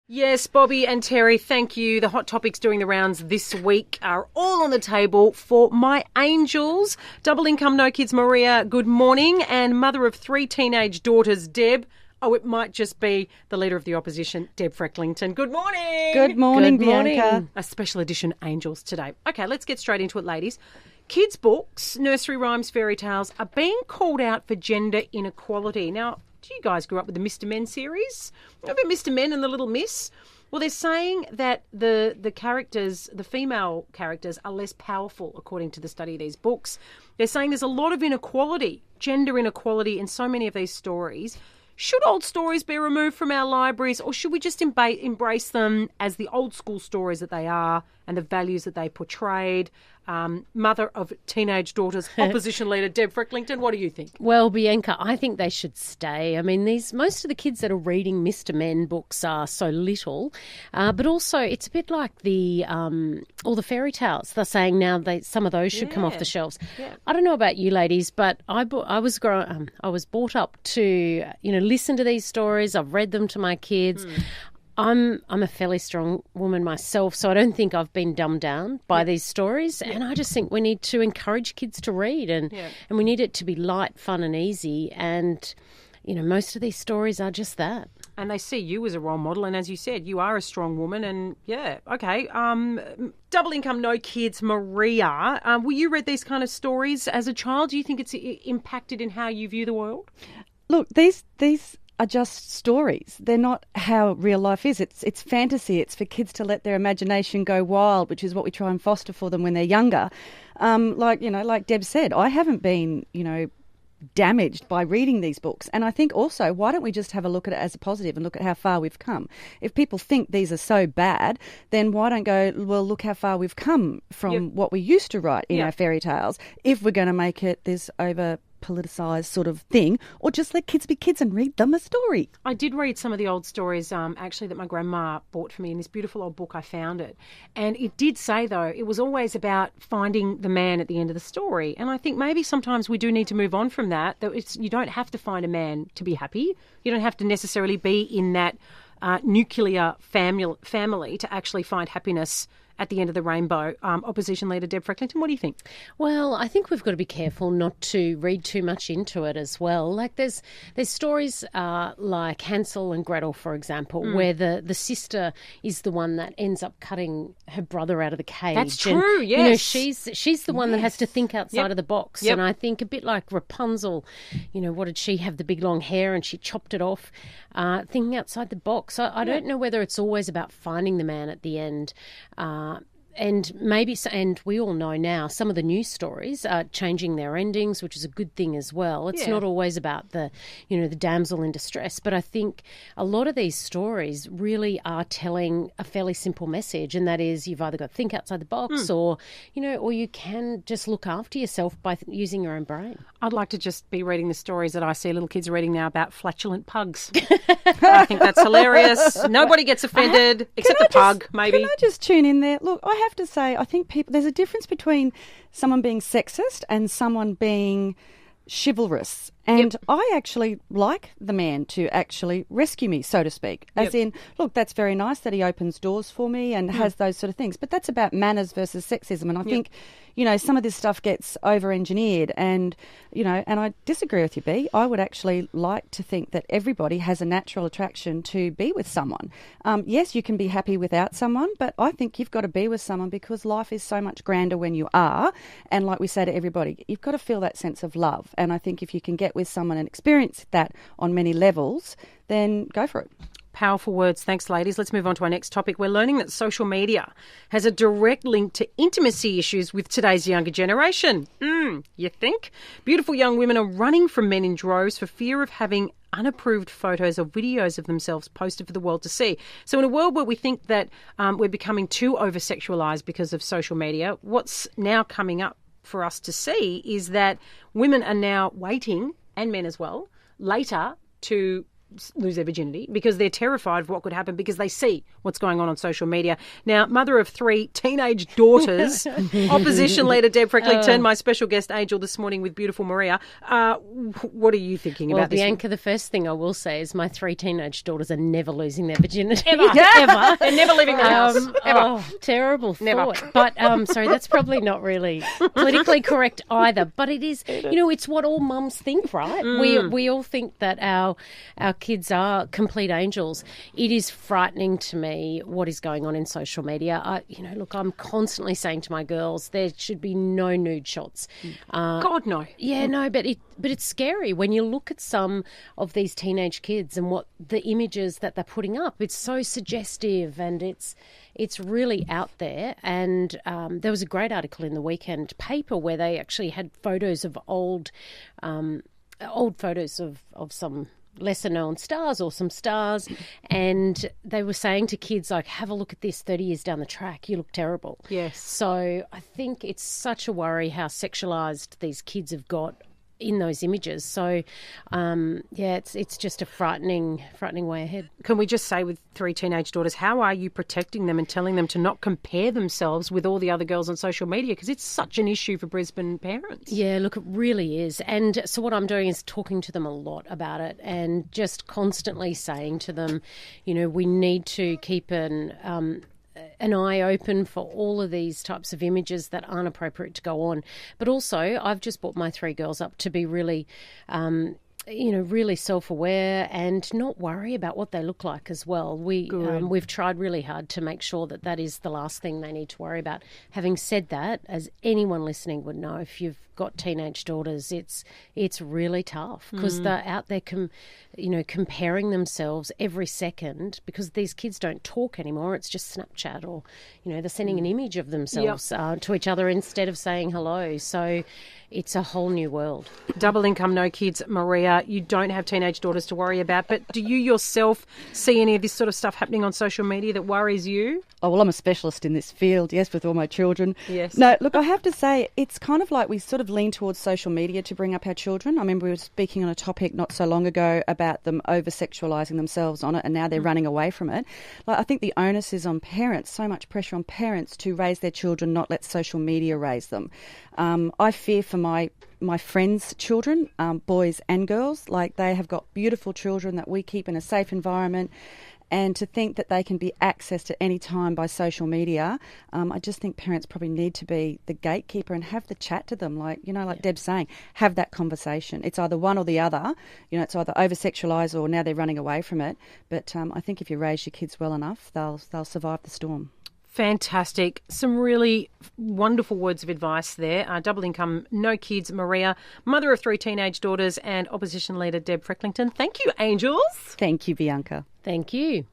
Yes, Bobby and Terry, thank you. The hot topics doing the rounds this week are all on the table for my angels. Double income, no kids, Maria, good morning. And mother of 3 teenage daughters, Deb. Oh, it might just be the Leader of the Opposition, Deb Frecklington. Good morning. Good morning, Bianca. A special edition Angels today. Okay, let's get straight into it, ladies. Kids' books, nursery rhymes, fairy tales are being called out for gender inequality. Now, do you guys grew up with the Mr. Men series? Remember Mr. Men and the Little Miss? Well, they're saying that the characters, the female characters, are less powerful, according to the study of these books. They're saying there's a lot of inequality, gender inequality in so many of these stories. Should old stories be removed from our libraries, or should we just embrace them as the old school stories that they are and the values that they portrayed? Mother of teenage daughters, opposition leader Deb Frecklington, what do you think? Well, Bianca, I think they should stay. I mean, most of the kids that are reading Mr. Men books are so little, but also it's a bit like all the fairy tales. They're saying now some of those should come off the shelves. Yeah. I don't know about you ladies, but I was brought up to listen to these stories. I've read them to my kids. I'm a fairly strong woman myself, so I don't think I've been dumbed down by these stories. And I just think we need to encourage kids to read and we need it to be light, fun and easy. And, most of these stories are just that. And they see you as a role model. And as you said, you are a strong woman. And, okay. Double income, no kids, Maria. Will you read these kind of stories as a child? Do you think it's impacted in how you view the world? Look, these are just stories. They're not how real life is. It's fantasy. It's for kids to let their imagination go wild, which is what we try and foster for them when they're younger. Like Deb said, I haven't been, damaged by reading these books. And I think also, why don't we just have a look at it as a positive and look at how far we've come? If people think these are so bad, then why don't go, well, look how far we've come from what we used to write in our fairy tales, if we're going to make it this over politicised sort of thing, or just let kids be kids and read them a story. I did read some of the old stories actually that my grandma bought for me in this beautiful old book. I found it, and it did say, though, it was always about finding the man at the end of the story. And I think maybe sometimes we do need to move on from that you don't have to find a man to be happy. You don't have to necessarily be in that nuclear family to actually find happiness at the end of the rainbow. Opposition leader Deb Frecklington, what do you think? Well, I think we've got to be careful not to read too much into it as well. Like there's stories like Hansel and Gretel, for example, where the sister is the one that ends up cutting her brother out of the cage. That's true, yes. She's the one that has to think outside of the box. And I think a bit like Rapunzel, what did she have, the big long hair and she chopped it off, thinking outside the box. I don't know whether it's always about finding the man at the end. And we all know now some of the news stories are changing their endings, which is a good thing as well. It's not always about the damsel in distress, but I think a lot of these stories really are telling a fairly simple message, and that is you've either got to think outside the box or you can just look after yourself by using your own brain. I'd like to just be reading the stories that I see little kids reading now about flatulent pugs. I think that's hilarious. Nobody gets offended except the pug, maybe. Can I just tune in there? Look, I have to say, I think there's a difference between someone being sexist and someone being chivalrous. And I actually like the man to actually rescue me, so to speak. As in, look, that's very nice that he opens doors for me and has those sort of things. But that's about manners versus sexism. And I think, some of this stuff gets over-engineered. And, and I disagree with you, B. I would actually like to think that everybody has a natural attraction to be with someone. Yes, you can be happy without someone, but I think you've got to be with someone because life is so much grander when you are. And like we say to everybody, you've got to feel that sense of love. And I think if you can get with someone and experience that on many levels, then go for it. Powerful words. Thanks, ladies. Let's move on to our next topic. We're learning that social media has a direct link to intimacy issues with today's younger generation. You think? Beautiful young women are running from men in droves for fear of having unapproved photos or videos of themselves posted for the world to see. So in a world where we think that we're becoming too over-sexualised because of social media, what's now coming up for us to see is that women are now waiting, and men as well, later to lose their virginity because they're terrified of what could happen because they see what's going on social media. Now, mother of 3 teenage daughters, opposition leader Deb Frecklington, my special guest Angel this morning with beautiful Maria. What are you thinking about this? Bianca, the first thing I will say is my 3 teenage daughters are never losing their virginity. Ever. Ever. They're never leaving the house. Ever. Oh, terrible Never. thought. But, sorry, that's probably not really politically correct either. But it is, it's what all mums think, right? We all think that our kids are complete angels. It is frightening to me what is going on in social media. Look, I'm constantly saying to my girls there should be no nude shots. God, no. Yeah, no, but it's scary when you look at some of these teenage kids and what the images that they're putting up. It's so suggestive and it's really out there. And there was a great article in the Weekend paper where they actually had photos of old photos of some lesser known stars or some stars, and they were saying to kids like, have a look at this 30 years down the track, you look terrible. Yes. So I think it's such a worry how sexualised these kids have got in those images. So, it's just a frightening way ahead. Can we just say with 3 teenage daughters, how are you protecting them and telling them to not compare themselves with all the other girls on social media? Because it's such an issue for Brisbane parents. Yeah, look, it really is. And so what I'm doing is talking to them a lot about it and just constantly saying to them, we need to keep an eye open for all of these types of images that aren't appropriate to go on. But also, I've just brought my 3 girls up to be really, really self-aware and not worry about what they look like as well. We've tried really hard to make sure that is the last thing they need to worry about. Having said that, as anyone listening would know, if you've got teenage daughters, it's really tough because they're out there comparing themselves every second because these kids don't talk anymore. It's just Snapchat or they're sending an image of themselves to each other instead of saying hello. So it's a whole new world. Double income, no kids. Maria, you don't have teenage daughters to worry about, but do you yourself see any of this sort of stuff happening on social media that worries you? Oh, well, I'm a specialist in this field, yes, with all my children. Yes. No, look, I have to say, it's kind of like we sort of lean towards social media to bring up our children. I remember we were speaking on a topic not so long ago about them over-sexualising themselves on it, and now they're running away from it. Like, I think the onus is on parents, so much pressure on parents to raise their children, not let social media raise them. I fear for my friends' children, boys and girls. Like, they have got beautiful children that we keep in a safe environment. And to think that they can be accessed at any time by social media, I just think parents probably need to be the gatekeeper and have the chat to them. Like Deb's saying, have that conversation. It's either one or the other. It's either over-sexualised or now they're running away from it. But I think if you raise your kids well enough, they'll survive the storm. Fantastic. Some really wonderful words of advice there. Double income, no kids, Maria, mother of 3 teenage daughters, and opposition leader Deb Frecklington. Thank you, Angels. Thank you, Bianca. Thank you.